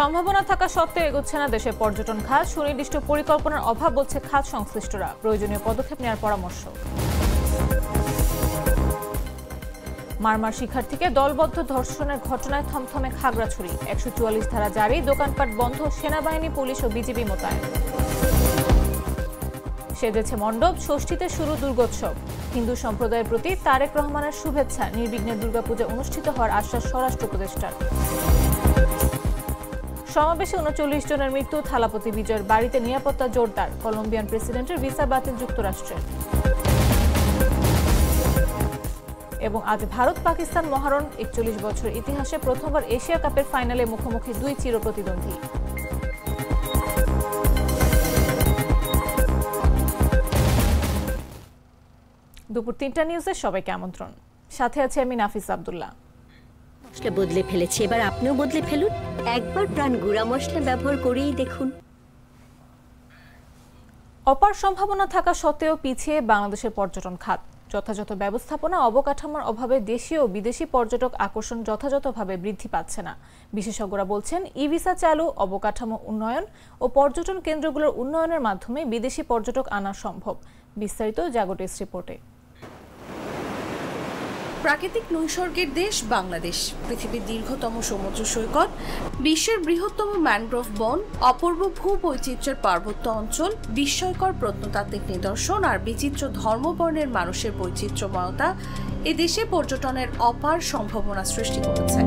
সম্ভাবনা থাকা সত্ত্বেও এগোচ্ছে না দেশের পর্যটন খাত। সুনির্দিষ্ট পরিকল্পনার অভাব বলছে খাত সংশ্লিষ্টরা। প্রয়োজনীয় পদক্ষেপ নেওয়ার পরামর্শ। মারমার শিক্ষার্থীকে দলবদ্ধ ধর্ষণের ঘটনায় থমথমে খাগড়াছড়ি। ১৪৪ ধারা জারি, দোকানপাট বন্ধ, সেনাবাহিনী, পুলিশ ও বিজিবি মোতায়েন। সেজেছে মণ্ডপ, ষষ্ঠীতে শুরু দুর্গোৎসব। হিন্দু সম্প্রদায়ের প্রতি তারেক রহমানের শুভেচ্ছা। নির্বিঘ্নে দুর্গাপূজা অনুষ্ঠিত হওয়ার আশ্বাস স্বরাষ্ট্র উপদেষ্টার। সমাবেশে ৩৯ জনের মৃত্যু। থালাপতি বিজয়ের বাড়িতে নিরাপত্তা জোরদার। কলম্বিয়ান প্রেসিডেন্টের ভিসা বাতিল যুক্তরাষ্ট্রের। এবং আজ ভারত পাকিস্তান মহারণ। ৪১ বছরের ইতিহাসে প্রথমবার এশিয়া কাপের ফাইনালে মুখোমুখি দুই চিরপ্রতিদ্বন্দ্বী। দুপুর ৩টা নিউজে সবাইকে আমন্ত্রণ। সাথে আছে আমি নাফিস আব্দুল্লাহ। মশলা বদলে ফেলেছি, এবার আপনিও বদলে ফেলুন। একবার প্রাণ গুঁড়া মশলা ব্যবহার করেই দেখুন। অপার সম্ভাবনা থাকা সত্ত্বেও পিছিয়ে বাংলাদেশের পর্যটন খাত। যথাযথ ব্যবস্থাপনা, অবকাঠামোর অভাবে দেশীয় ও বিদেশি পর্যটক আকর্ষণ যথাযথভাবে বৃদ্ধি পাচ্ছে না। বিশেষজ্ঞরা বলছেন, ই ভিসা চালু, অবকাঠামো উন্নয়ন ও পর্যটন কেন্দ্রগুলোর উন্নয়নের মাধ্যমে বিদেশি পর্যটক আনা সম্ভব। বিস্তারিত জাগো-টেস্ট রিপোর্টে। প্রাকৃতিক নৈসর্গের দেশ বাংলাদেশ, পৃথিবীর দীর্ঘতম সমুদ্র সৈকত, বিশ্বের বৃহত্তম ম্যানগ্রোভ বন, অপূর্ব ভূবৈচিত্র্যের পার্বত্য অঞ্চল, বিস্ময়কর প্রত্নতাত্ত্বিক নিদর্শন আর বিচিত্র ধর্মবর্ণের মানুষের বৈচিত্র্যময়তা এ দেশে পর্যটনের অপার সম্ভাবনা সৃষ্টি করেছে।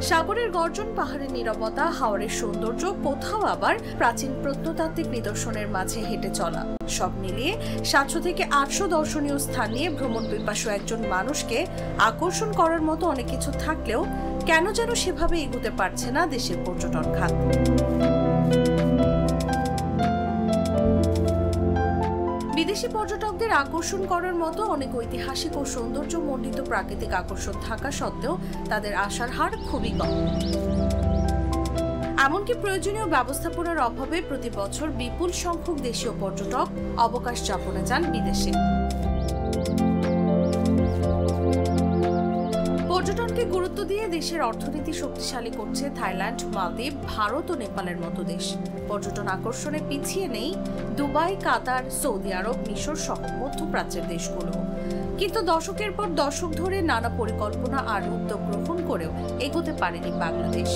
সাগরের গর্জন, পাহাড়ের নীরবতা, হাওরের সৌন্দর্য, কোথাও আবার প্রাচীন প্রত্নতাত্ত্বিক নিদর্শনের মাঝে হেঁটে চলা, সব মিলিয়ে ৭০০ থেকে ৮০০ দর্শনীয় স্থান নিয়ে ভ্রমণ পিপাসু একজন মানুষকে আকর্ষণ করার মতো অনেক কিছু থাকলেও কেন যেন সেভাবে এগোতে পারছে না দেশের পর্যটন খাত। বিদেশি পর্যটকদের আকর্ষণ করার মতো অনেক ঐতিহাসিক ও সৌন্দর্যমণ্ডিত প্রাকৃতিক আকর্ষণ থাকা সত্ত্বেও তাদের আসার হার খুবই কম। এমনকি প্রয়োজনীয় ব্যবস্থাপনার অভাবে প্রতি বছর বিপুল সংখ্যক দেশীয় পর্যটক অবকাশ যাপনে যান বিদেশে। পর্যটনকে গুরুত্ব দিয়ে দেশের অর্থনীতি শক্তিশালী করছে থাইল্যান্ড, মালদ্বীপ, ভারত ও নেপালের মতো দেশ। পর্যটন আকর্ষণে পিছিয়ে নেই দুবাই, কাতার, সৌদি আরব, মিশর সহ মধ্যপ্রাচ্যের দেশগুলো। কিন্তু দশকের পর দশক ধরে নানা পরিকল্পনা আর উদ্যোগ গ্রহণ করেও এগোতে পারেনি বাংলাদেশ।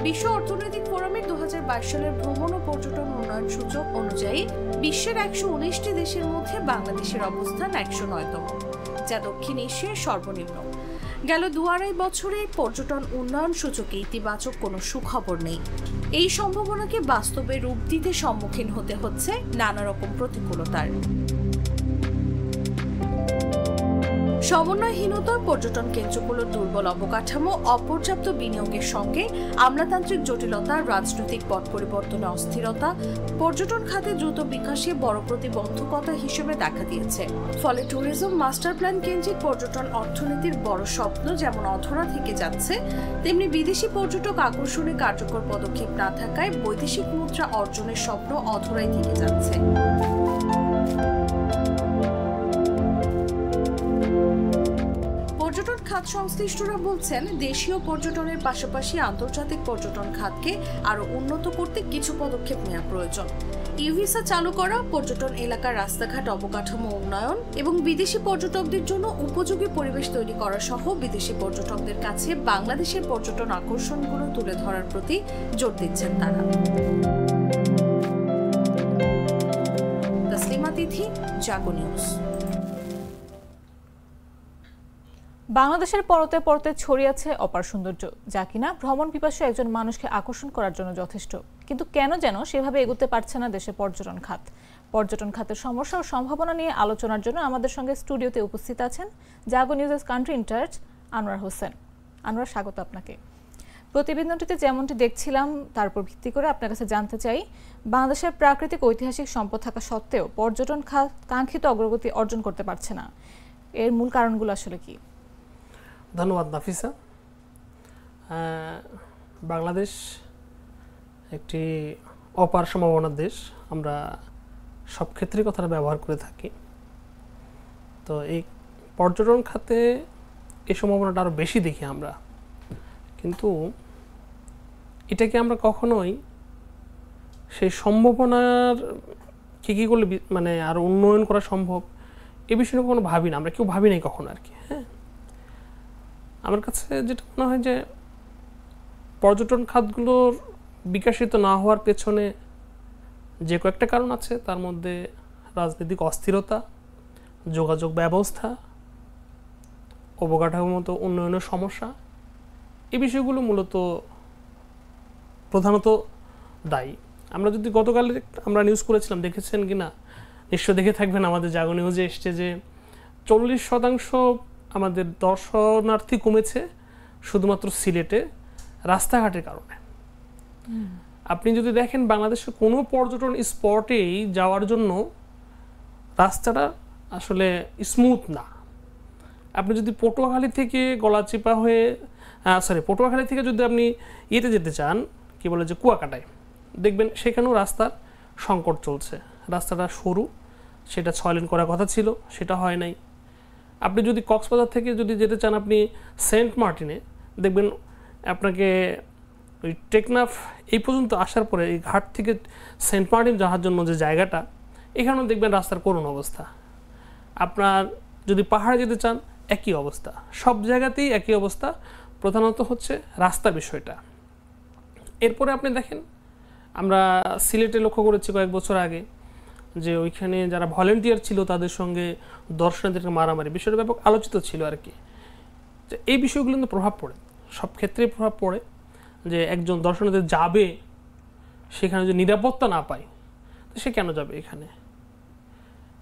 বিশ্ব অর্থনৈতিক ফোরামের ২০২২ সালের ভ্রমণ ও পর্যটন উন্নয়ন সূচক অনুযায়ী বিশ্বের ১১৯টি দেশের মধ্যে বাংলাদেশের অবস্থান ১০৯তম, যা দক্ষিণ এশিয়ার সর্বনিম্ন। গেল ২-২.৫ বছরে পর্যটন উন্নয়ন সূচকে ইতিবাচক কোনো সুখবর নেই। এই সম্ভাবনাকে বাস্তবে রূপ দিতে সম্মুখীন হতে হচ্ছে নানা রকম প্রতিকূলতার। সমন্বয়হীনতা, পর্যটন কেন্দ্রগুলোর দুর্বল অবকাঠামো, অপর্যাপ্ত বিনিয়োগের সঙ্গে আমলাতান্ত্রিক জটিলতা, রাজনৈতিক পট পরিবর্তনে অস্থিরতা পর্যটন খাতে দ্রুত বিকাশে বড় প্রতিবন্ধকতা হিসেবে দেখা দিয়েছে। ফলে ট্যুরিজম মাস্টার প্ল্যান কেন্দ্রিক পর্যটন অর্থনীতির বড় স্বপ্ন যেমন অধরা থেকে যাচ্ছে, তেমনি বিদেশি পর্যটক আকর্ষণে কার্যকর পদক্ষেপ না থাকায় বৈদেশিক মুদ্রা অর্জনের স্বপ্ন অধরাই থেকে যাচ্ছে। পর্যটন খাত সংশ্লিষ্টরা বলছেন, দেশীয় পর্যটনের পাশাপাশি আন্তর্জাতিক পর্যটন খাতকে আরো উন্নত করতে কিছু পদক্ষেপ নেওয়া প্রয়োজন। ই ভিসা চালু করা, পর্যটন এলাকার রাস্তাঘাট অবকাঠামো উন্নয়ন এবং বিদেশি পর্যটকদের জন্য উপযোগী পরিবেশ তৈরি করা সহ বিদেশি পর্যটকদের কাছে বাংলাদেশের পর্যটন আকর্ষণগুলো তুলে ধরার প্রতি জোর দিচ্ছেন তারা। তাসলিমা তিথি, জাগো নিউজ। বাংলাদেশের পরতে পরতে ছড়িয়েছে অপার সৌন্দর্য, যা কিনা ভ্রমণ পিপাসু একজন মানুষকে আকর্ষণ করার জন্য যথেষ্ট। কিন্তু কেন যেন সেভাবে এগোতে পারছে না দেশের পর্যটন খাত। পর্যটন খাতের সমস্যা ও সম্ভাবনা নিয়ে আলোচনার জন্য আমাদের সঙ্গে স্টুডিওতে উপস্থিত আছেন জাগো নিউজের কান্ট্রি ইনচার্জ আনোয়ার হোসেন। আনোয়ার, স্বাগত আপনাকে। প্রতিবেদনটিতে যেমনটি দেখছিলাম তার উপর ভিত্তি করে আপনার কাছে জানতে চাই, বাংলাদেশের প্রাকৃতিক ঐতিহাসিক সম্পদ থাকা সত্ত্বেও পর্যটন খাত কাঙ্ক্ষিত অগ্রগতি অর্জন করতে পারছে না, এর মূল কারণগুলো আসলে কি? ধন্যবাদ নাফিসা। বাংলাদেশ একটি অপার সম্ভাবনার দেশ। আমরা সব ক্ষেত্রে কথাটা ব্যবহার করে থাকি। তো এই পর্যটন খাতে এই সম্ভাবনাটা আরও বেশি দেখি আমরা, কিন্তু এটাকে আমরা কখনোই সেই সম্ভাবনার কী করলে মানে আরও উন্নয়ন করা সম্ভব এ বিষয়ে কখনো ভাবি না, আমরা কেউ ভাবি নাই কখনো আর কি। হ্যাঁ, আমার কাছে যেটা মনে হয় যে পর্যটন খাতগুলোর বিকশিত না হওয়ার পেছনে যে কয়েকটা কারণ আছে, তার মধ্যে রাজনৈতিক অস্থিরতা, যোগাযোগ ব্যবস্থা, অবকাঠামোগত উন্নয়নের সমস্যা, এই বিষয়গুলো মূলত প্রধানত দায়ী। আমরা যদি গতকালে আমরা নিউজ করেছিলাম, দেখেছেন কি না নিশ্চয় দেখে থাকবেন, আমাদের জাগো নিউজে এসছে যে 40% আমাদের দর্শনার্থী কমেছে শুধুমাত্র সিলেটে রাস্তাঘাটের কারণে। আপনি যদি দেখেন বাংলাদেশের কোনো পর্যটন স্পটেই যাওয়ার জন্য রাস্তাটা আসলে স্মুথ না। আপনি যদি পটুয়াখালী থেকে গলাচিপা হয়ে পটুয়াখালী থেকে যদি আপনি ইয়েতে যেতে চান, কি বলে যে কুয়াকাটায়, দেখবেন সেখানেও রাস্তার সংকট চলছে। রাস্তাটা সরু, সেটা 6 লেন করার কথা ছিল, সেটা হয় নাই। আপনি যদি কক্সবাজার থেকে যদি যেতে চান আপনি সেন্ট মার্টিনে, দেখবেন আপনাকে ওই টেকনাফ এই পর্যন্ত আসার পরে এই ঘাট থেকে সেন্ট মার্টিন যাওয়ার জন্য যে জায়গাটা, এখানেও দেখবেন রাস্তার করুণ অবস্থা। আপনার যদি পাহাড়ে যেতে চান একই অবস্থা, সব জায়গাতেই একই অবস্থা, প্রধানত হচ্ছে রাস্তার বিষয়টা। এরপরে আপনি দেখেন আমরা সিলেটে লক্ষ্য করেছি কয়েক বছর আগে যে ওইখানে যারা ভলেন্টিয়ার ছিল তাদের সঙ্গে দর্শনার্থীদের মারামারি, বিষয়টা ব্যাপক আলোচিত ছিল আর কি। যে এই বিষয়গুলো কিন্তু প্রভাব পড়ে, সব ক্ষেত্রেই প্রভাব পড়ে, যে একজন দর্শনার্থী যাবে সেখানে যদি নিরাপত্তা না পায় তো সে কেন যাবে এখানে।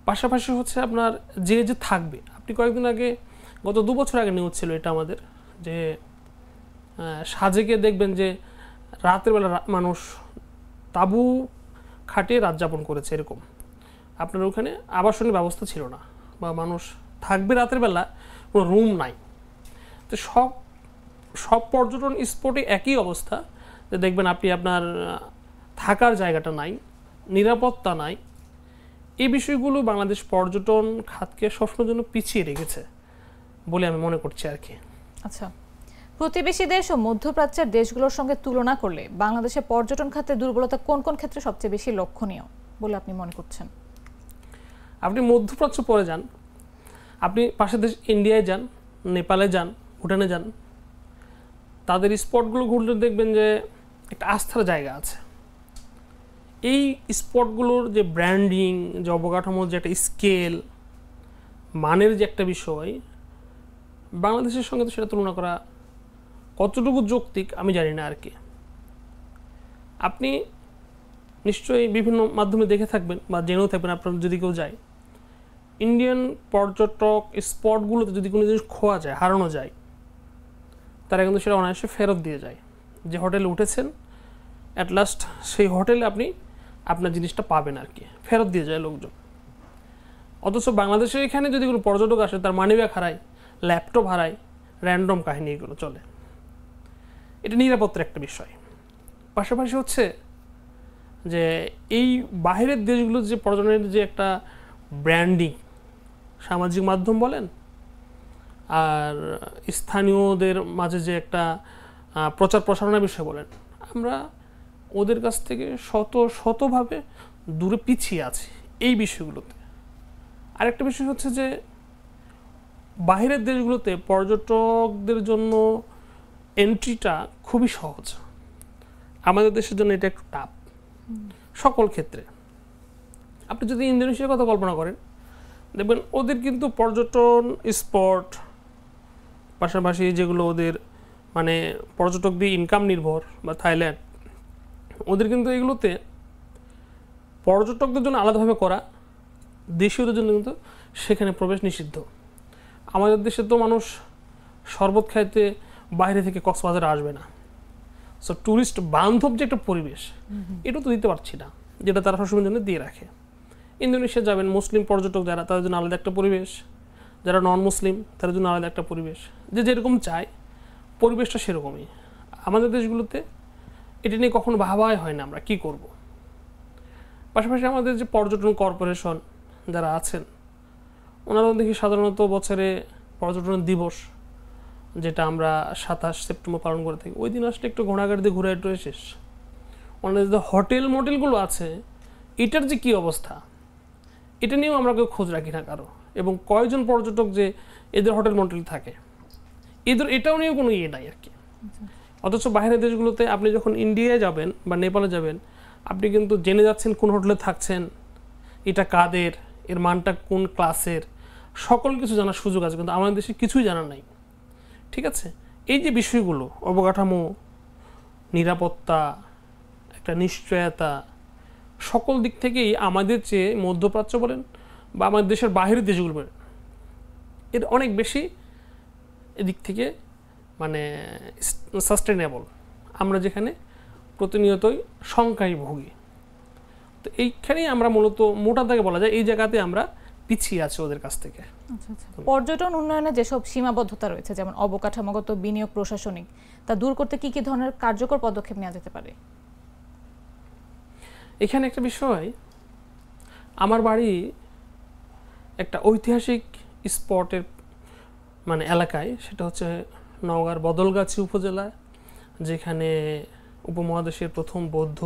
পাশাপাশি হচ্ছে আপনার যে থাকবে, আপনি কয়েকদিন আগে গত 2 বছর আগে নিউজ ছিল এটা আমাদের, যে সাজেকে দেখবেন যে রাতের বেলা মানুষ তাঁবু খাটিয়ে রাত যাপন করেছে। এরকম আপনার ওখানে আবাসনের ব্যবস্থা ছিল না, বা মানুষ থাকবে রাতের বেলা, কোনো রুম নাই। তো সব পর্যটন স্পটে একই অবস্থা, যে দেখবেন আপনি আপনার থাকার জায়গাটা নাই, নিরাপত্তা নাই। এই বিষয়গুলো বাংলাদেশ পর্যটন খাতকে সবসময়ের জন্য পিছিয়ে রেখেছে বলে আমি মনে করছি আর কি। আচ্ছা, প্রতিবেশী দেশ ও মধ্যপ্রাচ্যের দেশগুলোর সঙ্গে তুলনা করলে বাংলাদেশের পর্যটন খাতে দুর্বলতা কোন কোন ক্ষেত্রে সবচেয়ে বেশি লক্ষণীয় বলে আপনি মনে করছেন? আপনি মধ্যপ্রাচ্য পরে যান, আপনি পাশের দেশ ইন্ডিয়ায় যান, নেপালে যান, ভুটানে যান, তাদের স্পটগুলো ঘুরলে দেখবেন যে একটা আস্থার জায়গা আছে। এই স্পটগুলোর যে ব্র্যান্ডিং, যে অবকাঠামোর যে একটা স্কেল, মানের যে একটা বিষয়, বাংলাদেশের সঙ্গে তো সেটা তুলনা করা কতটুকু যৌক্তিক আমি জানি না আর কি। আপনি নিশ্চয়ই বিভিন্ন মাধ্যমে দেখে থাকবেন বা জেনেও থাকবেন, আপনার যদি কেউ যায়, ইন্ডিয়ান পর্যটক স্পটগুলোতে যদি কোনো জিনিস খোয়া যায়, হারানো যায়, তারা কিন্তু সেটা অনায়াসে ফেরত দিয়ে যায়। যে হোটেলে উঠেছেন, অ্যাট লাস্ট সেই হোটেলে আপনি আপনার জিনিসটা পাবেন আর কি, ফেরত দিয়ে যায় লোকজন। অথচ বাংলাদেশের এখানে যদি কোনো পর্যটক আসে, তার মানিব্যাগ হারায়, ল্যাপটপ হারায়, র্যান্ডম কাহিনী এগুলো চলে। এটা নিরাপত্তার একটা বিষয়। পাশাপাশি হচ্ছে যে এই বাইরের দেশগুলোর যে পর্যটনের যে একটা ব্র্যান্ডিং, সামাজিক মাধ্যম বলেন আর স্থানীয়দের মাঝে যে একটা প্রচার প্রসারণের বিষয় বলেন, আমরা ওদের কাছ থেকে শতভাবে দূরে পিছিয়ে আছি এই বিষয়গুলোতে। আরেকটা বিষয় হচ্ছে যে বাইরের দেশগুলোতে পর্যটকদের জন্য এন্ট্রিটা খুবই সহজ, আমাদের দেশের জন্য এটা একটু টাফ সকল ক্ষেত্রে। আপনি যদি ইন্দোনেশিয়ার কথা কল্পনা করেন, দেখবেন ওদের কিন্তু পর্যটন স্পট, পাশাপাশি যেগুলো ওদের মানে পর্যটক দিয়ে ইনকাম নির্ভর, বা থাইল্যান্ড, ওদের কিন্তু এগুলোতে পর্যটকদের জন্য আলাদাভাবে করা, দেশীয়দের জন্য কিন্তু সেখানে প্রবেশ নিষিদ্ধ। আমাদের দেশে তো মানুষ শরবত খাইতে বাইরে থেকে কক্সবাজারে আসবে না। সো ট্যুরিস্ট বান্ধব যে একটা পরিবেশ, এটা তো দিতে পারছি না, যেটা তারা সবসময়ের জন্য দিয়ে রাখে। ইন্দোনেশিয়া যাবেন, মুসলিম পর্যটক যারা, তাদের জন্য আলাদা একটা পরিবেশ, যারা নন মুসলিম তাদের জন্য আলাদা একটা পরিবেশ। যে যেরকম চায় পরিবেশটা সেরকমই। আমাদের দেশগুলোতে এটা নিয়ে কখনো ভাবাই হয় না আমরা কি করব। পাশাপাশি আমাদের যে পর্যটন কর্পোরেশন যারা আছেন, ওনারা দেখি সাধারণত বছরে পর্যটন দিবস, যেটা আমরা 27 সেপ্টেম্বর পালন করে থাকি, ওই দিন আসলে একটু ঘোড়াঘাট দিয়ে ঘুরে একটু শেষ। ওনাদের যে হোটেল মোটেলগুলো আছে, এটার যে কী অবস্থা, এটা নিয়েও আমরা কেউ খোঁজ রাখি না কারো। এবং কয়জন পর্যটক যে এদের হোটেল মোটেল থাকে, এটাও নিয়েও কোনো ইয়ে নাই আর কি। অথচ বাইরের দেশগুলোতে আপনি যখন ইন্ডিয়ায় যাবেন বা নেপালে যাবেন, আপনি কিন্তু জেনে যাচ্ছেন কোন হোটেলে থাকছেন, এটা কাদের, এর মানটা কোন ক্লাসের, সকল কিছু জানার সুযোগ আছে। কিন্তু আমাদের দেশে কিছুই জানা নাই। ঠিক আছে, এই যে বিষয়গুলো, অবকাঠামো, নিরাপত্তা, একটা নিশ্চয়তা, সকল দিক থেকেই আমাদের চেয়ে মধ্যপ্রাচ্য বলেন বা আমাদের দেশের বাইরের দেশগুলো বলেন, এর অনেক বেশি এদিক থেকে মানে সাস্টেনেবল। আমরা যেখানে প্রতিনিয়তই শঙ্কায় ভুগি, তো এইখানেই আমরা মূলত মোটা দাগে বলা যায় এই জায়গাতে আমরা পিছিয়ে আছি ওদের কাছ থেকে। পর্যটন উন্নয়নে যেসব সীমাবদ্ধতা রয়েছে, যেমন অবকাঠামোগত, বিনিয়োগ, প্রশাসনিক, তা দূর করতে কি কি ধরনের কার্যকর পদক্ষেপ নেওয়া যেতে পারে? এখানে একটা বিষয়, আমার বাড়ি একটা ঐতিহাসিক স্পটের মানে এলাকায়, সেটা হচ্ছে নওগাঁর বদলগাছি উপজেলায়, যেখানে উপমহাদেশের প্রথম বৌদ্ধ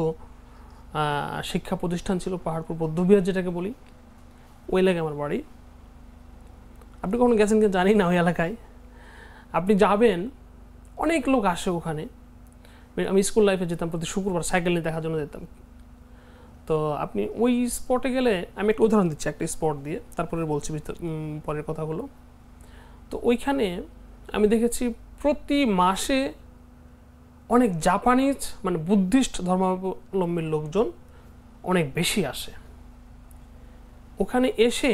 শিক্ষা প্রতিষ্ঠান ছিল, পাহাড়পুর বৌদ্ধবিহার যেটাকে বলি, ওই এলাকায় আমার বাড়ি। আপনি কখনো গেছেন কিনা জানি না, ওই এলাকায় আপনি যাবেন, অনেক লোক আসে ওখানে। আমি স্কুল লাইফে যেতাম, প্রতি শুক্রবার সাইকেল নিয়ে দেখার জন্য যেতাম। তো আপনি ওই স্পটে গেলে, আমি একটা উদাহরণ দিচ্ছি একটা স্পট দিয়ে, তারপরে বলছি পরের কথাগুলো। তো ওইখানে আমি দেখেছি প্রতি মাসে অনেক জাপানিজ মানে বুদ্ধিস্ট ধর্মাবলম্বীর লোকজন অনেক বেশি আসে। ওখানে এসে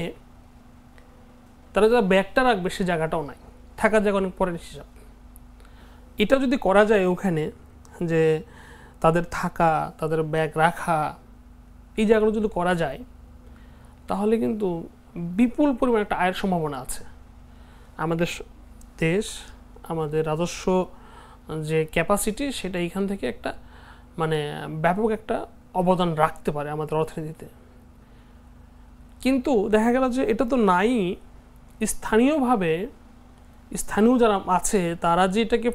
তারা যা ব্যাগটা রাখবে সে জায়গাটাও নাই, থাকার জায়গা অনেক পরের হিসাব। এটা যদি করা যায় ওখানে, যে তাদের থাকা, তাদের ব্যাগ রাখা, এই জায়গাগুলো যদি করা যায়, তাহলে কিন্তু বিপুল পরিমাণ একটা আয়ের সম্ভাবনা আছে। আমাদের দেশ, আমাদের রাজস্ব যে ক্যাপাসিটি, সেটা এখান থেকে একটা মানে ব্যাপক একটা অবদান রাখতে পারে আমাদের অর্থনীতিতে। কিন্তু দেখা গেল যে এটা তো নাই, স্থানীয়ভাবে স্থানীয় যারা আছে তারা যে এটাকে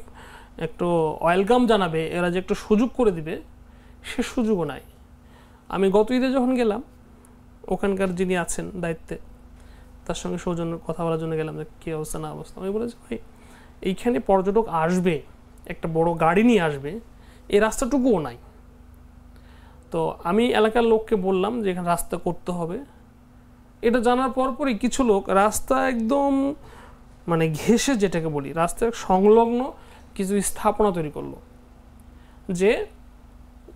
একটু ওয়েলকাম জানাবে, এরা যে একটু সুযোগ করে দিবে, সে সুযোগও নাই। আমি গত ঈদে যখন গেলাম, ওখানকার যিনি আছেন দায়িত্বে, তার সঙ্গে সৌজন্য কথা বলার জন্য গেলাম যে কী অবস্থা না অবস্থা। আমি বলেছি, ভাই এইখানে পর্যটক আসবে, একটা বড় গাড়ি নিয়ে আসবে, এই রাস্তাটুকুও নাই। তো আমি এলাকার লোককে বললাম যে এখানে রাস্তা করতে হবে। এটা জানার পরপরই কিছু লোক রাস্তা একদম মানে ঘেঁষে, যেটাকে বলি রাস্তার সংলগ্ন কিছু স্থাপনা তৈরি করলো,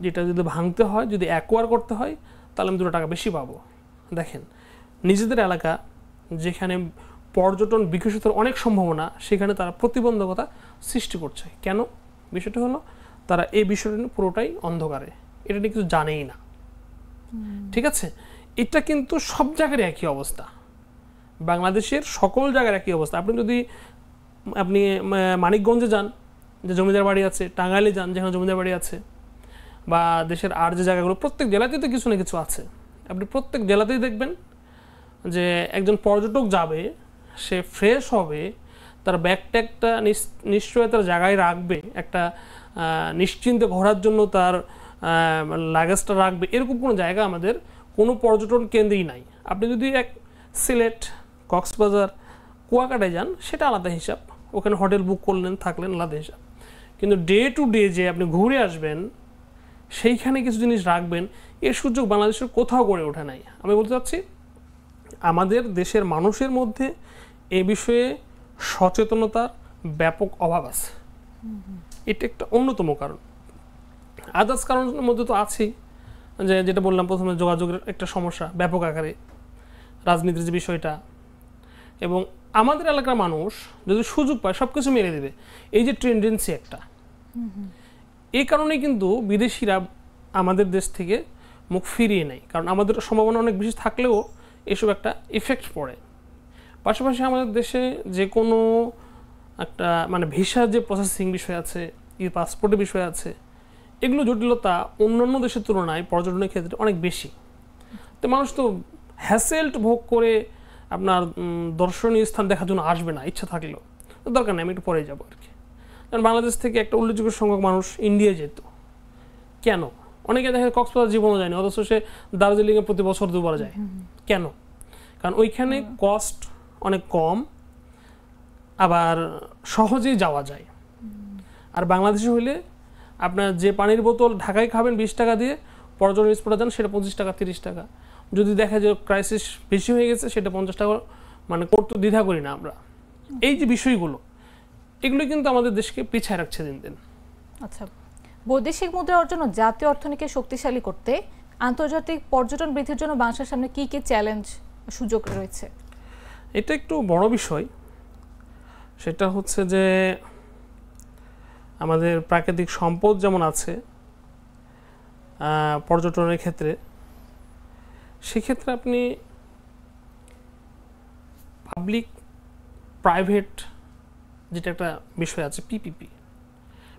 যেটা যদি ভাঙতে হয়, যদি অ্যাকোয়ার করতে হয়, তাহলে আমি 2 টাকা বেশি পাবো। দেখেন, নিজেদের এলাকা যেখানে পর্যটন বিকশিতের অনেক সম্ভাবনা, সেখানে তারা প্রতিবন্ধকতা সৃষ্টি করছে। কেন? বিষয়টা হলো তারা এই বিষয়টা নিয়ে পুরোটাই অন্ধকারে, এটা নিয়ে কিছু জানেই না। ঠিক আছে, এটা কিন্তু সব জায়গায় একই অবস্থা, বাংলাদেশের সকল জায়গার একই অবস্থা। আপনি মানিকগঞ্জে যান, যে জমিদার বাড়ি আছে, টাঙ্গাইলে যান, যেখানে জমিদার বাড়ি আছে, বা দেশের আর যে জায়গাগুলো, প্রত্যেক জেলাতেই তো কিছু না কিছু আছে। আপনি প্রত্যেক জেলাতেই দেখবেন যে একজন পর্যটক যাবে, সে ফ্রেশ হবে, তার ব্যাগট্যাগটা নিশ্চয়তার জায়গায় রাখবে, একটা নিশ্চিন্তে ঘোরার জন্য তার লাগেজটা রাখবে, এরকম কোনো জায়গা আমাদের কোনো পর্যটন কেন্দ্রেই নাই। আপনি যদি সিলেট, কক্সবাজার, কুয়াকাটায় যান, সেটা আলাদা হিসাব, ওখানে হোটেল বুক করলেন, থাকলেন, আলাদা হিসাব। কিন্তু ডে টু ডে যে আপনি ঘুরে আসবেন, সেইখানে কিছু জিনিস রাখবেন, এর সুযোগ বাংলাদেশের কোথাও গড়ে ওঠে নাই। আমি বলতে চাচ্ছি, আমাদের দেশের মানুষের মধ্যে এ বিষয়ে সচেতনতার ব্যাপক অভাব আছে। এটা একটা অন্যতম কারণ। আদার্স কারণের মধ্যে তো আছেই, যেটা বললাম প্রথমে, যোগাযোগের একটা সমস্যা ব্যাপক আকারে, রাজনীতির যে বিষয়টা, এবং আমাদের এলাকার মানুষ যদি সুযোগ পায় সব কিছু মেরে দেবে, এই যে টেন্ডেন্সি একটা, এই কারণেই কিন্তু বিদেশিরা আমাদের দেশ থেকে মুখ ফিরিয়ে নেয়। কারণ আমাদের সম্ভাবনা অনেক বেশি থাকলেও এসব একটা ইফেক্ট পড়ে। পাশাপাশি আমাদের দেশে যে কোনো একটা মানে ভিসার যে প্রসেসিং বিষয় আছে, পাসপোর্টের বিষয় আছে, এগুলো জটিলতা অন্যান্য দেশের তুলনায় পর্যটনের ক্ষেত্রে অনেক বেশি। তো মানুষ তো হ্যাসেলড ভোগ করে আপনার দর্শনীয় স্থান দেখার জন্য আসবে না ইচ্ছা থাকলেও, দরকার নেই, আমি একটু পরে যাবো আর কি। কারণ বাংলাদেশ থেকে একটা উল্লেখযোগ্য সংখ্যক মানুষ ইন্ডিয়া যেত, কেন? অনেকে দেখে কক্সবাজার জীবনও যায়নি, অথচ সে দার্জিলিংয়ে প্রতি বছর 2 বার যায়, কেন? কারণ ওইখানে কস্ট অনেক কম, আবার সহজেই যাওয়া যায়। আর বাংলাদেশে হইলে আপনার যে পানির বোতল ঢাকায় খাবেন 20 টাকা দিয়ে, পর্যটন স্পটে যান সেটা 25 টাকা 30 টাকা। যদি দেখা যায় ক্রাইসিস বেশি হয়ে গেছে সেটা 50 টাকা মানে করতে দ্বিধা করি না আমরা। এই যে বিষয়গুলো, এগুলো কিন্তু আমাদের দেশকে পিছায় রাখছে দিন দিন। আচ্ছা, বৈদেশিক মুদ্রা অর্জন ও জাতীয় অর্থনীতিকে শক্তিশালী করতে আন্তর্জাতিক পর্যটন বৃদ্ধির জন্য বাংলাদেশের সামনে কি কি চ্যালেঞ্জ সুযোগ রয়েছে? এটা একটু বড় বিষয়। সেটা হচ্ছে যে আমাদের প্রাকৃতিক সম্পদ যেমন আছে পর্যটনের ক্ষেত্রে, সেক্ষেত্রে আপনি পাবলিক প্রাইভেট যেটা একটা বিষয় আছে পিপিপি,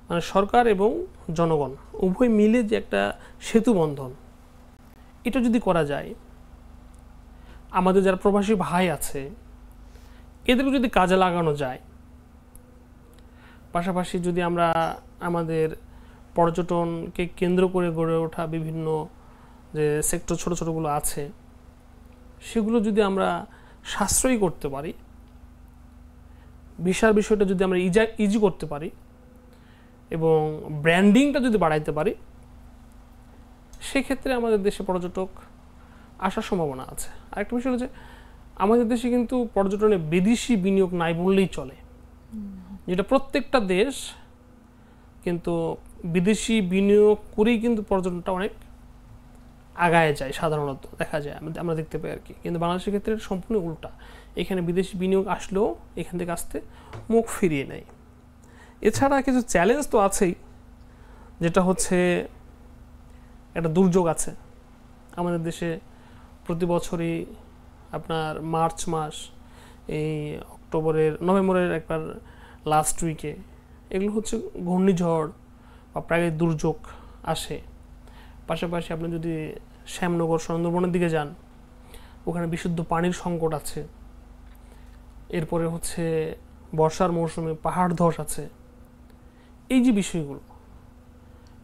মানে সরকার এবং জনগণ উভয় মিলে যে একটা সেতু বন্ধন, এটা যদি করা যায়, আমাদের যারা প্রবাসী ভাই আছে এদেরও যদি কাজে লাগানো যায়, পাশাপাশি যদি আমরা আমাদের পর্যটনকে কেন্দ্র করে গড়ে ওঠা বিভিন্ন যে সেক্টর ছোট ছোটগুলো আছে সেগুলো যদি আমরা সাশ্রয়ী করতে পারি, ভিসার বিষয়টা যদি আমরা ইজি করতে পারি এবং ব্র্যান্ডিংটা যদি বাড়াইতে পারি, সেক্ষেত্রে আমাদের দেশে পর্যটক আসার সম্ভাবনা আছে। আরেকটা বিষয় হচ্ছে আমাদের দেশে কিন্তু পর্যটনে বিদেশি বিনিয়োগ নাই বললেই চলে, যেটা প্রত্যেকটা দেশ কিন্তু বিদেশি বিনিয়োগ করেই কিন্তু পর্যটনটা অনেক আগায় যায়, সাধারণত দেখা যায়, আমরা দেখতে পাই আর কি। কিন্তু বাংলাদেশের ক্ষেত্রে সম্পূর্ণ উল্টা, এখানে বিদেশি বিনিয়োগ আসলেও এখান থেকে আসতে মুখ ফিরিয়ে নেয়। এছাড়া কিছু চ্যালেঞ্জ তো আছেই, যেটা হচ্ছে একটা দুর্যোগ আছে আমাদের দেশে। প্রতি বছরই আপনার মার্চ মাস, এই নভেম্বরের একবার লাস্ট উইকে এগুলো হচ্ছে ঘূর্ণিঝড় বা প্রাকৃতিক দুর্যোগ আসে। পাশাপাশি আপনি যদি শ্যামনগর সুন্দরবনের দিকে যান, ওখানে বিশুদ্ধ পানির সংকট আছে। এরপরে হচ্ছে বর্ষার মৌসুমে পাহাড় ধস আছে। এই যে বিষয়গুলো,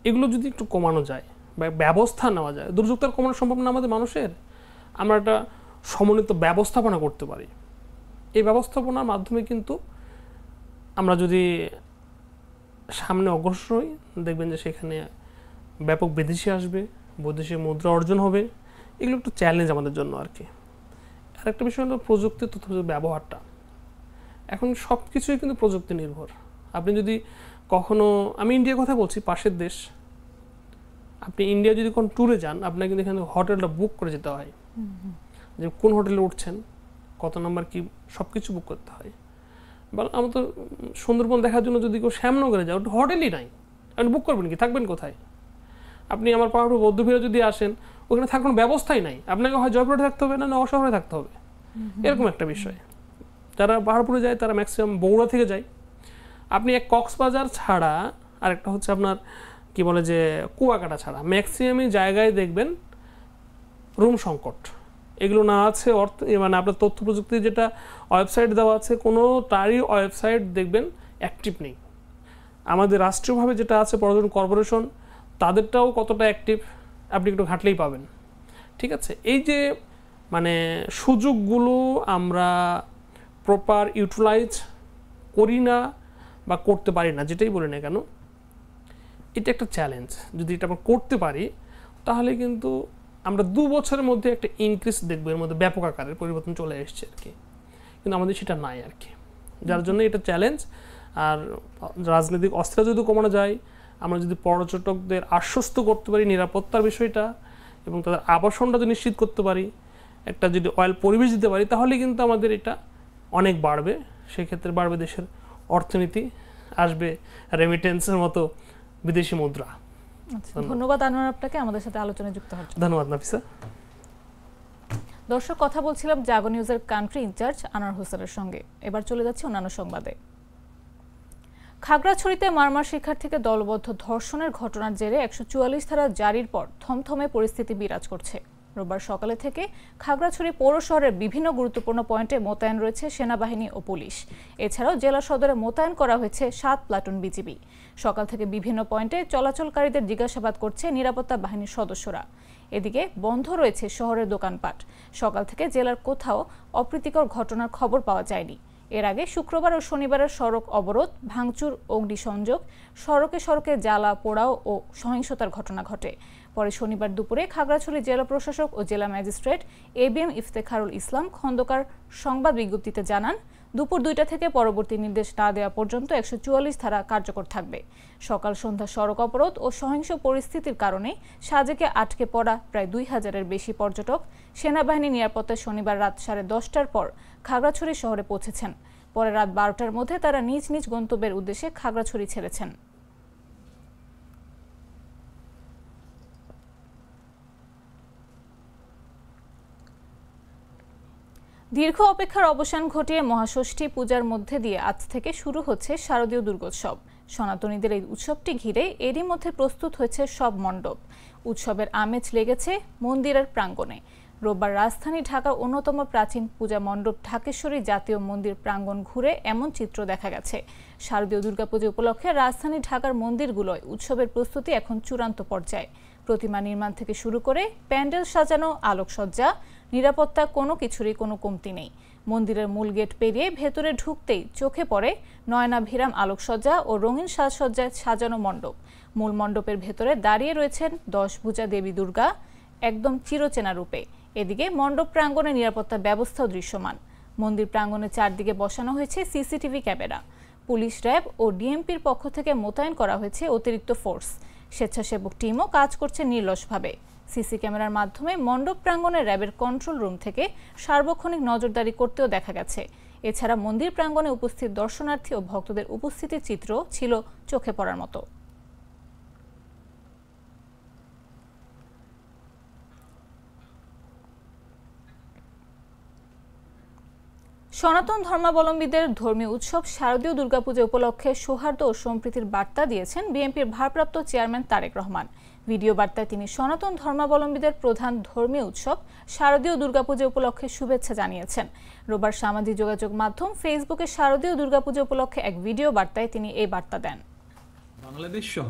এগুলো যদি একটু কমানো যায় বা ব্যবস্থা নেওয়া যায়, দুর্যোগ তো আর কমানো সম্ভব না আমাদের মানুষের, আমরা একটা সমন্বিত ব্যবস্থাপনা করতে পারি। এই ব্যবস্থাপনার মাধ্যমে কিন্তু আমরা যদি সামনে অগ্রসর হই, দেখবেন যে সেখানে ব্যাপক বিদেশি আসবে, বৈদেশিক মুদ্রা অর্জন হবে। এগুলো একটু চ্যালেঞ্জ আমাদের জন্য আর কি। আর একটা বিষয় হলো প্রযুক্তির তথ্য ব্যবহারটা। এখন সব কিছুই কিন্তু প্রযুক্তি নির্ভর। আপনি যদি কখনো, আমি ইন্ডিয়ার কথা বলছি, পাশের দেশ, আপনি ইন্ডিয়া যদি কোনো ট্যুরে যান, আপনাকে কিন্তু এখানে হোটেলটা বুক করে যেতে হয়, যে কোন হোটেলে উঠছেন, কত নাম্বার, কি, সব কিছু বুক করতে হয়। বা আমরা তো সুন্দরবন দেখার জন্য যদি কেউ শ্যামনগরে যায়, ওটা হোটেলই নাই, আপনি বুক করবেন কি, থাকবেন কোথায়? আপনি আমার পাহাড়ে বৌদ্ধবিহারে যদি আসেন, ওখানে থাকার কোনো ব্যবস্থাই নাই, আপনাকে হয় জয়পুরে থাকতে হবে না শহরে থাকতে হবে, এরকম একটা বিষয়। যারা পাহাড়পুরে যায় তারা ম্যাক্সিমাম বগুড়া থেকে যায়। আপনি এক কক্সবাজার ছাড়া, আর একটা হচ্ছে আপনার কি বলে যে কুয়াকাটা ছাড়া ম্যাক্সিমামই জায়গায় দেখবেন রুম সংকট। এগুলো না আছে মানে আপনার তথ্য প্রযুক্তির যেটা ওয়েবসাইট দেওয়া আছে, কোনো তারই ওয়েবসাইট দেখবেন অ্যাক্টিভ নেই। আমাদের রাষ্ট্রীয়ভাবে যেটা আছে পর্যটন কর্পোরেশন, তাদেরটাও কতটা অ্যাক্টিভ আপনি একটু ঘাটলেই পাবেন। ঠিক আছে, এই যে মানে সুযোগগুলো আমরা প্রপার ইউটিলাইজ করি না বা করতে পারি না, যেটাই বলি না কেন, এটা একটা চ্যালেঞ্জ। যদি এটা আমরা করতে পারি তাহলে কিন্তু আমরা 2 বছরের মধ্যে একটা ইনক্রিজ দেখবো, এর মধ্যে ব্যাপক আকারের পরিবর্তন চলে এসছে আর কি। কিন্তু আমাদের সেটা নাই আর কি, যার জন্য এটা চ্যালেঞ্জ। আর রাজনৈতিক অস্থিরতা যদি কমানো যায়, আমরা যদি পর্যটকদের আশ্বস্ত করতে পারি নিরাপত্তার বিষয়টা এবং তাদের আবাসনটা যদি নিশ্চিত করতে পারি, একটা যদি পরিবেশ দিতে পারি, তাহলে কিন্তু আমাদের এটা অনেক বাড়বে। সেক্ষেত্রে বাড়বে দেশের অর্থনীতি, আসবে রেমিটেন্সের মতো বিদেশি মুদ্রা। ধন্যবাদ আনোয়ার আপনাকে আমাদের সাথে আলোচনায় যুক্ত হওয়ার জন্য। ধন্যবাদ নাফিসা। দর্শক, কথা বলছিলাম জাগো নিউজের কান্ট্রি ইনচার্জ আনোয়ার হোসেনের সঙ্গে। এবার চলে যাচ্ছে অন্যান্য সংবাদে। খাগড়াছড়িতে মারমার শিক্ষার্থীকে দলবদ্ধ ধর্ষণের ঘটনার জেরে 144 ধারা জারির পর থমথমে পরিস্থিতি বিরাজ করছে। রোববার সকালে থেকে খাগড়াছড়ি পৌর শহরের বিভিন্ন গুরুত্বপূর্ণ পয়েন্টে মোতায়েন রয়েছে সেনাবাহিনী ও পুলিশ। এছাড়াও জেলা সদরে মোতায়েন করা হয়েছে 7 প্লাটুন বিজিবি। সকাল থেকে বিভিন্ন পয়েন্টে চলাচলকারীদের জিজ্ঞাসাবাদ করছে নিরাপত্তা বাহিনীর সদস্যরা। এদিকে বন্ধ রয়েছে শহরের দোকানপাট। সকাল থেকে জেলার কোথাও অপ্রীতিকর ঘটনার খবর পাওয়া যায়নি। এর আগে শুক্রবার ও শনিবারের সড়ক অবরোধ, ভাঙচুর, অগ্নিসংযোগ, সড়কে সড়কে জ্বালা পোড়াও ও সহিংসতার ঘটনা ঘটে। পরে শনিবার দুপুরে খাগড়াছড়ি জেলা প্রশাসক ও জেলা ম্যাজিস্ট্রেট ABM ইফতেখারুল ইসলাম খন্দকার সংবাদ বিজ্ঞপ্তিতে জানান, দুপুর 2টা থেকে পরবর্তী নির্দেশ না দেওয়া পর্যন্ত 144 ধারা কার্যকর থাকবে। সকাল সন্ধ্যা সড়ক অবরোধ ও সহিংস পরিস্থিতির কারণে সাজেকে আটকে পড়া প্রায় 2000-এর বেশি পর্যটক সেনাবাহিনী নিরাপত্তায় শনিবার রাত 10:30টার পর খাগড়াছড়ি শহরে পৌঁছেছেন। পরে রাত 12টার মধ্যে তারা নিজ নিজ গন্তব্যের উদ্দেশ্যে খাগড়াছড়ি ছেড়েছেন। দীর্ঘ অপেক্ষার অবসান ঘটিয়ে মহাষষ্ঠী পূজার মধ্যে দিয়ে আজ থেকে শুরু হচ্ছে শারদীয় দুর্গোৎসব। সনাতনীদের এই উৎসবটি ঘিরে এরই মধ্যে প্রস্তুত হয়েছে সব মণ্ডপ। উৎসবের আমেজ লেগেছে মন্দিরের প্রাঙ্গণে। রোববার রাজধানী ঢাকার অন্যতম প্রাচীন পূজা মণ্ডপ ঢাকেশ্বরী জাতীয় মন্দির প্রাঙ্গণ ঘুরে এমন চিত্র দেখা গেছে। শারদীয় দুর্গাপূজা উপলক্ষে রাজধানী ঢাকার মন্দিরগুলোয় উৎসবের প্রস্তুতি এখন চূড়ান্ত পর্যায়ে। প্রতিমা নির্মাণ থেকে শুরু করে প্যান্ডেল সাজানো, আলোকসজ্জা, নিরাপত্তা কোনো কিছুরই কোনো কমতি নেই। মন্দিরের মূল গেট পেরিয়ে ভেতরে ঢুকতেই চোখে পড়ে নয়নাভিরাম আলোকসজ্জা ও রঙিন সাজসজ্জায় সাজানো মণ্ডপ। মূল মণ্ডপের ভেতরে দাঁড়িয়ে রয়েছেন 10 ভুজা দেবী দুর্গা একদম চিরচেনা রূপে। এদিকে মণ্ডপ প্রাঙ্গণে নিরাপত্তা ব্যবস্থাও দৃশ্যমান। মন্দির প্রাঙ্গণে চারদিকে বসানো হয়েছে CCTV ক্যামেরা। পুলিশ, র্যাব ও ডিএমপির পক্ষ থেকে মোতায়েন করা হয়েছে অতিরিক্ত ফোর্স। স্বেচ্ছাসেবক টিমও কাজ করছে নির্লসভাবে। সিসি ক্যামেরার মাধ্যমে মণ্ডপ প্রাঙ্গণে র্যাবের কন্ট্রোল রুম থেকে সার্বক্ষণিক নজরদারি করতেও দেখা গেছে। এছাড়া মন্দির প্রাঙ্গণে উপস্থিত দর্শনার্থী ও ভক্তদের উপস্থিতির চিত্র ছিল চোখে পড়ার মতো। সনাতন ধর্মাবলম্বীদের ধর্মীয় উৎসব শারদীয় দুর্গাপূজা উপলক্ষে সৌহার্দ্য ও সম্প্রীতির বার্তা দিয়েছেন বিএনপির ভারপ্রাপ্ত চেয়ারম্যান তারেক রহমান। ভিডিও বার্তায় তিনি সনাতন ধর্মাবলম্বীদের প্রধান ধর্মীয় উৎসব শারদীয় দুর্গাপূজা উপলক্ষে শুভেচ্ছা জানিয়েছেন। রোববার সামাজিক যোগাযোগ মাধ্যম ফেসবুকে শারদীয় দুর্গাপূজা উপলক্ষে এক ভিডিও বার্তায় তিনি এই বার্তা দেন। বাংলাদেশ সহ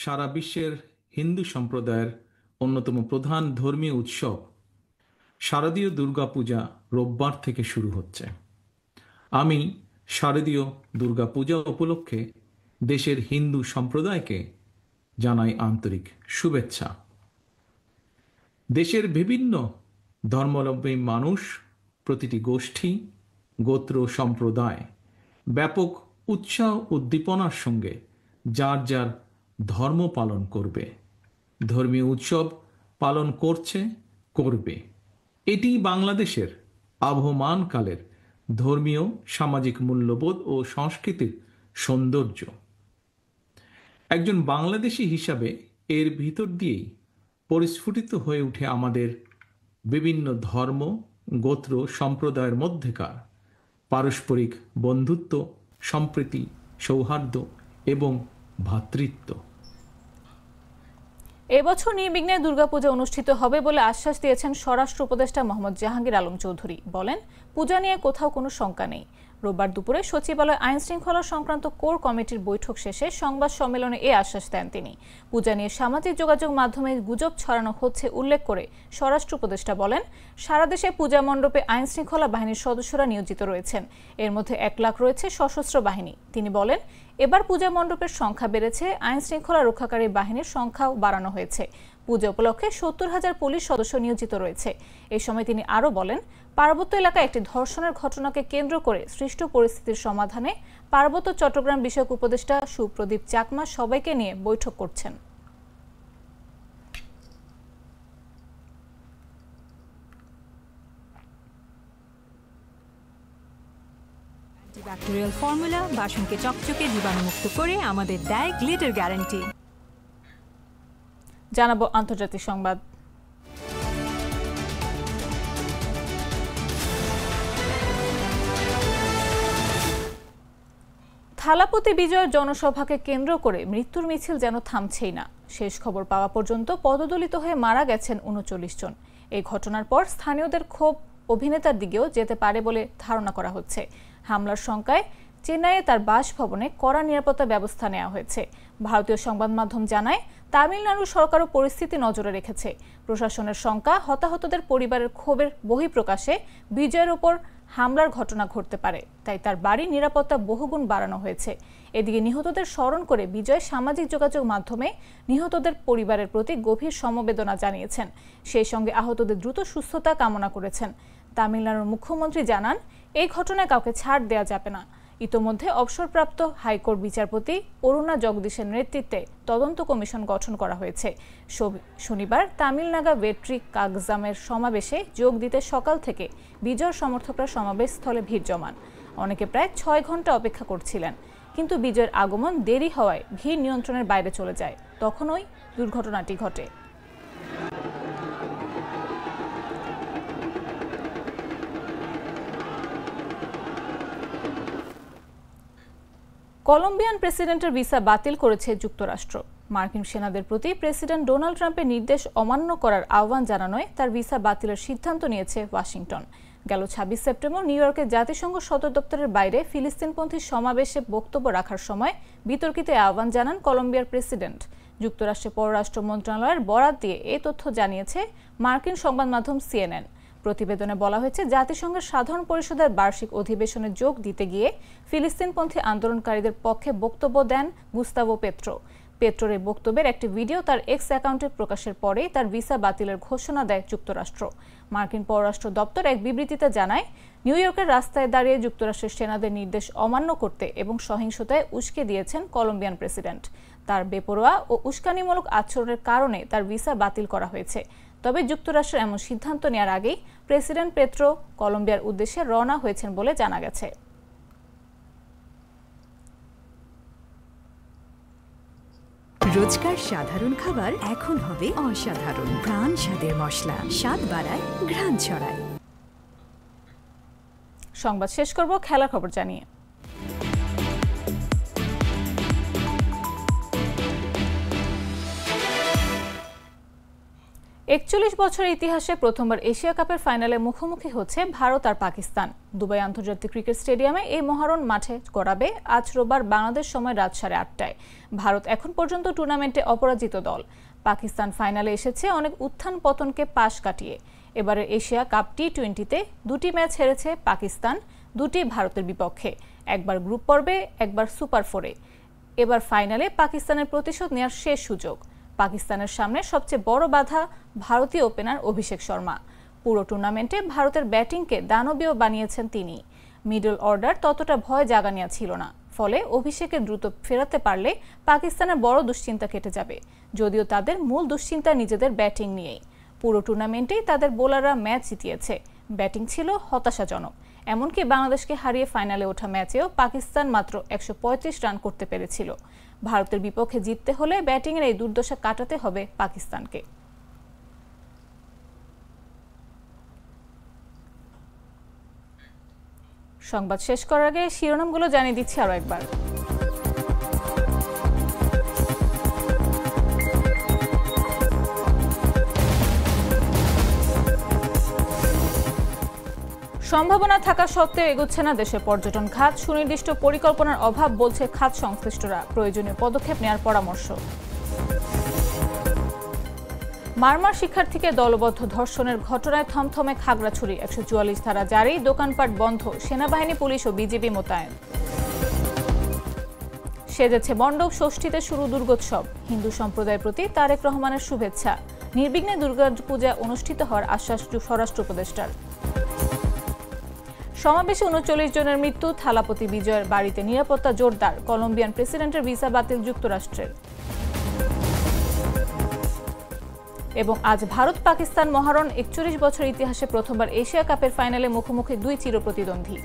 সারা বিশ্বের হিন্দু সম্প্রদায়ের অন্যতম প্রধান ধর্মীয় উৎসব শারদীয় দুর্গাপূজা রোববার থেকে শুরু হচ্ছে। আমি শারদীয় দুর্গাপূজা উপলক্ষে দেশের হিন্দু সম্প্রদায়কে জানাই আন্তরিক শুভেচ্ছা। দেশের বিভিন্ন ধর্মাবলম্বী মানুষ, প্রতিটি গোষ্ঠী, গোত্র, সম্প্রদায় ব্যাপক উৎসাহ উদ্দীপনার সঙ্গে যার যার ধর্ম পালন করবে, ধর্মীয় উৎসব পালন করছে, করবে। এটি বাংলাদেশের আবহমান কালের ধর্মীয় সামাজিক মূল্যবোধ ও সংস্কৃতির সৌন্দর্য। একজন বাংলাদেশী হিসাবে এর ভিতর দিয়েই পরিস্ফুটিত হয়ে ওঠে আমাদের বিভিন্ন ধর্ম, গোত্র, সম্প্রদায়ের মধ্যেকার পারস্পরিক বন্ধুত্ব, সম্প্রীতি, সৌহার্দ্য এবং ভ্রাতৃত্ব। এবছর নির্বিঘ্নে দুর্গাপূজা অনুষ্ঠিত হবে বলে আশ্বাস দিয়েছেন স্বরাষ্ট্র উপদেষ্টা মোহাম্মদ জাহাঙ্গীর আলম চৌধুরী। বলেন, পূজা নিয়ে কোথাও কোনো শঙ্কা নেই। রোববার দুপুরে সচিবালয় আইন শৃঙ্খলা সংক্রান্ত কোর কমিটির বৈঠক শেষে সংবাদ সম্মেলনে এই আশ্বাস দেন তিনি। পূজা নিয়ে সামাজিক যোগাযোগ মাধ্যমে গুজব ছড়ানো হচ্ছে উল্লেখ করে স্বরাষ্ট্র উপদেষ্টা বলেন, সারা দেশে পূজা মণ্ডপে আইন শৃঙ্খলা বাহিনীর সদস্যরা নিয়োজিত রয়েছেন। এর মধ্যে 1 লাখ রয়েছে সশস্ত্র বাহিনী। তিনি বলেন, এবার পূজা মণ্ডপের সংখ্যা বেড়েছে, আইন শৃঙ্খলা রক্ষাকারী বাহিনীর সংখ্যাও বাড়ানো হয়েছে। পূজা উপলক্ষে 70,000 পুলিশ সদস্য নিয়োজিত রয়েছে। এই সময় তিনি আরও বলেন, পার্বত্য এলাকায় একটি ধর্ষণের ঘটনাকে কেন্দ্র করে সৃষ্ট পরিস্থিতির সমাধানে পার্বত্য চট্টগ্রাম বিষয়ক উপদেষ্টা সুপ্রদীপ চাকমা সবাইকে নিয়ে বৈঠক করছেন। অ্যান্টিব্যাকটেরিয়াল ফর্মুলা বাসনকে চকচকে জীবাণুমুক্ত করে আমাদের দেয় গ্লিটার গ্যারান্টি। জানাবো আন্তর্জাতিক সংবাদ। থালাপতি বিজয়ের জনসভাকে কেন্দ্র করে মৃত্যুর মিছিল যেন থামছেই না। শেষ খবর পাওয়া পর্যন্ত পদদলিত হয়ে মারা গেছেন 39 জন। এই ঘটনার পর স্থানীয়দের ক্ষোভ অভিনেতার দিকেও যেতে পারে বলে ধারণা করা হচ্ছে। হামলার শঙ্কায় চেন্নাইয়ে তার বাসভবনে কড়া নিরাপত্তা ব্যবস্থা নেওয়া হয়েছে। ভারতীয় সংবাদ মাধ্যম জানায়, তামিলনাড়ু সরকারও পরিস্থিতি নজরে রেখেছে। প্রশাসনের শঙ্কা, হতাহতদের পরিবারের ক্ষোভের বহিঃপ্রকাশে বিজয়ের ওপর হামলার ঘটনা ঘটতে পারে, তাই তার বাড়ির নিরাপত্তা বহুগুণ বাড়ানো হয়েছে। এদিকে নিহতদের স্মরণ করে বিজয় সামাজিক যোগাযোগ মাধ্যমে নিহতদের পরিবারের প্রতি গভীর সমবেদনা জানিয়েছেন। সেই সঙ্গে আহতদের দ্রুত সুস্থতা কামনা করেছেন। তামিলনাড়ুর মুখ্যমন্ত্রী জানান, এই ঘটনায় কাউকে ছাড় দেওয়া যাবে না। ইতোমধ্যে অবসরপ্রাপ্ত হাইকোর্ট বিচারপতি অরুণা জগদীশের নেতৃত্বে তদন্ত কমিশন গঠন করা হয়েছে। শনিবার তামিলনাগা ভেট্রি কাগজামের সমাবেশে যোগ দিতে সকাল থেকে বিজয় সমর্থকরা সমাবেশস্থলে ভিড় জমান। অনেকে প্রায় 6 ঘন্টা অপেক্ষা করছিলেন, কিন্তু বিজয়ের আগমন দেরি হওয়ায় ভিড় নিয়ন্ত্রণের বাইরে চলে যায়। তখনই দুর্ঘটনাটি ঘটে। কলম্বিয়ান প্রেসিডেন্টের ভিসা বাতিল করেছে যুক্তরাষ্ট্র। মার্কিন সেনাদের প্রতি প্রেসিডেন্ট ডোনাল্ড ট্রাম্পের নির্দেশ অমান্য করার আহ্বান জানানোয় তার ভিসা বাতিলের সিদ্ধান্ত নিয়েছে ওয়াশিংটন। গেল 26 সেপ্টেম্বর নিউ ইয়র্কের জাতিসংঘ সদর দপ্তরের বাইরে ফিলিস্তিনপন্থী সমাবেশে বক্তব্য রাখার সময় বিতর্কিত আহ্বান জানান কলম্বিয়ার প্রেসিডেন্ট। যুক্তরাষ্ট্রের পররাষ্ট্র মন্ত্রণালয়ের বরাত দিয়ে এই তথ্য জানিয়েছে মার্কিন সংবাদ মাধ্যম CNN। প্রতিবেদনে বলা হয়েছে, জাতিসংঘের সাধারণ পরিষদের বার্ষিক অধিবেশনে যোগ দিতে গিয়ে ফিলিস্তিনপন্থী আন্দোলনকারীদের পক্ষে বক্তব্য দেন গুস্তাভো পেট্রো। পেট্রোর এই বক্তব্যের একটি ভিডিও তার এক্স অ্যাকাউন্টে প্রকাশের পরেই তার ভিসা বাতিলের ঘোষণা দেয় যুক্তরাষ্ট্র। মার্কিন পররাষ্ট্র দপ্তর এক বিবৃতিতে জানায়, নিউ ইয়র্কের রাস্তায় দাঁড়িয়ে যুক্তরাষ্ট্রের সেনাদের নির্দেশ অমান্য করতে এবং সহিংসতায় উস্কে দিয়েছেন কলম্বিয়ান প্রেসিডেন্ট। তার বেপরোয়া ও উস্কানিমূলক আচরণের কারণে তার ভিসা বাতিল করা হয়েছে। তবে যুক্তরাষ্ট্রের এমন সিদ্ধান্ত নেওয়ার আগেই প্রেসিডেন্ট পেট্রো কলম্বিয়ার উদ্দেশ্যে রওনা হয়েছেন বলে জানা গেছে। রোজকার সাধারণ খাবার এখন হবে অসাধারণ। প্রাণ স্বাদের মশলা, স্বাদ বাড়ায়, ঘ্রাণ ছড়ায়। সংবাদ শেষ করব খেলার খবর জানিয়ে। একচল্লিশ বছরের ইতিহাসে প্রথমবার এশিয়া কাপের ফাইনালে মুখোমুখি হচ্ছে ভারত আর পাকিস্তান। দুবাই আন্তর্জাতিক ক্রিকেট স্টেডিয়ামে এই মহারণ মাঠে গড়াবে আজ রোববার বাংলাদেশ সময় রাত 8:30টায়। ভারত এখন পর্যন্ত টুর্নামেন্টে অপরাজিত দল। পাকিস্তান ফাইনালে এসেছে অনেক উত্থান পতনকে পাশ কাটিয়ে। এবারের এশিয়া কাপ টি-20তে 2টি ম্যাচ হেরেছে পাকিস্তান, 2টি ভারতের বিপক্ষে, একবার গ্রুপ পর্বে, একবার সুপার 4-এ। এবার ফাইনালে পাকিস্তানের প্রতিশোধ নেওয়ার শেষ সুযোগ। পাকিস্তানের সামনে সবচেয়ে বড় বাধা ভারতীয় ওপেনার অভিষেক শর্মা। পুরো টুর্নামেন্টে ভারতের ব্যাটিংকে দানবীয় বানিয়েছেন তিনি। মিডল অর্ডার ততটা ভয় জাগানিয়া ছিল না, ফলে অভিষেকে দ্রুত ফেরাতে পারলে পাকিস্তানের বড় দুশ্চিন্তা কেটে যাবে। যদিও তাদের মূল দুশ্চিন্তা নিজেদের ব্যাটিং নিয়েই। পুরো টুর্নামেন্টেই তাদের বোলাররা ম্যাচ জিতিয়েছে, ব্যাটিং ছিল হতাশাজনক। এমনকি বাংলাদেশকে হারিয়ে ফাইনালে ওঠা ম্যাচেও পাকিস্তান মাত্র 135 রান করতে পেরেছিল। ভারতের বিপক্ষে জিততে হলে ব্যাটিংয়ের এই দুর্দশা কাটাতে হবে পাকিস্তানকে। সংবাদ শেষ করার আগে শিরোনামগুলো জানিয়ে দিচ্ছি আরো একবার। সম্ভাবনা থাকা সত্ত্বেও এগোচ্ছে না দেশের পর্যটন খাত। সুনির্দিষ্ট পরিকল্পনার অভাব বলছে খাত সংশ্লিষ্টরা। প্রয়োজনীয় পদক্ষেপ নেওয়ার পরামর্শ। মারমার শিক্ষার্থীকে দলবদ্ধ ধর্ষণের ঘটনায় থমথমে খাগড়াছড়ি। 144 ধারা জারি, দোকানপাট বন্ধ, সেনাবাহিনী, পুলিশ ও বিজিবি মোতায়েন। সেজেছে মণ্ডপ, ষষ্ঠীতে শুরু দুর্গোৎসব। হিন্দু সম্প্রদায়ের প্রতি তারেক রহমানের শুভেচ্ছা। নির্বিঘ্নে দুর্গাপূজা অনুষ্ঠিত হওয়ার আশ্বাস স্বরাষ্ট্র উপদেষ্টার। সমাবেশে 39 জনের মৃত্যু। থালাপতি বিজয়ের বাড়িতে নিরাপত্তা জোরদার। কলম্বিয়ান প্রেসিডেন্টের ভিসা বাতিল যুক্তরাষ্ট্রের। এবং আজ ভারত পাকিস্তান মহারণ। 41 বছর ইতিহাসে প্রথমবার এশিয়া কাপের ফাইনালে মুখোমুখি দুই চিরপ্রতিদ্বন্দ্বী।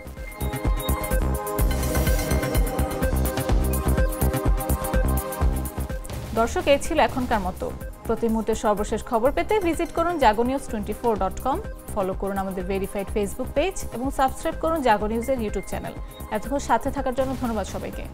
দর্শক, এই ছিল এখনকার মতো। প্রতি মুহূর্তে সর্বশেষ খবর পেতে ভিজিট করুন jagonews24.com, ফলো করুন আমাদের ভেরিফাইড ফেসবুক পেজ এবং সাবস্ক্রাইব করুন জাগো নিউজের ইউটিউব চ্যানেল। এতক্ষণ সাথে থাকার জন্য ধন্যবাদ সবাইকে।